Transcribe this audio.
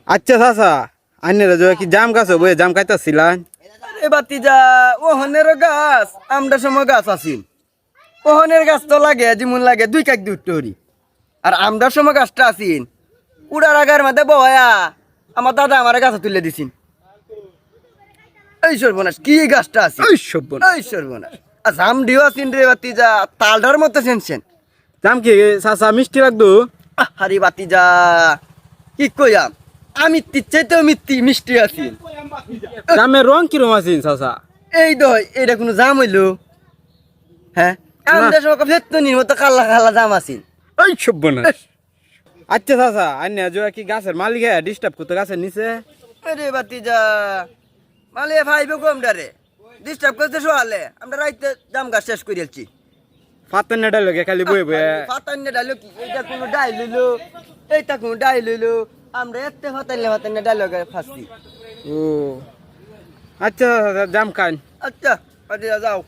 আচ্ছা চাচা আন্যরা যে কি জাম গাছ বয়ে জাম খাইতেছিলেন? আরে বাতিজা ওহনের গাছ আমরা সময় গাছ আছিন ওহনের গাছ তো লাগে যেমন লাগে দুই কাক দুই টরি আর আমরা সময় গাছটা আছিন উড়ার আগার মধ্যে বয়া আমার দাদা আমার গাছ তুলে দিছিন। এই সর্বনাশ কি গাছটা আছে এই সব্বন এই সর্বনাশ আর জাম দিও আছিন রে বাতিজা তালটার মতো সেনছেন। জাম কি চাচা মিষ্টি লাগতো? আরে বাতিজা কি কইয়াম আমি চাইতেও মিষ্টি আছি। জামের রং কিরম আছেন চাচা? এই দই এটা কোনো জাম হইলো? হ্যাঁ আমাদের সময় ফেতনির মতো কালা কালা জাম আছি। এই সব্বনাশ। আচ্ছা চাচা আন্যা যে কি গাছের মালিক ডিস্টার্ব করতে গাছের নিচে? আরে বাতিজা মালে ভাইবে কম ডারে ডিস্টার্ব করতে শোয়ালে আমরা রাইতে জাম গাছ শেষ করে যাচ্ছি। ফাতেন নেডা লগে খালি বয়ে বয়ে ফাতান্নে ডাইলো কি এইটা কোনো ডাই লইলো এইটা কোনো ডাই লইলো আমরা এতে ফাতান্নে ডাইলগে ফাঁসছি। ও আচ্ছা চাচা জাম খান। আচ্ছা বাতিজা যাও।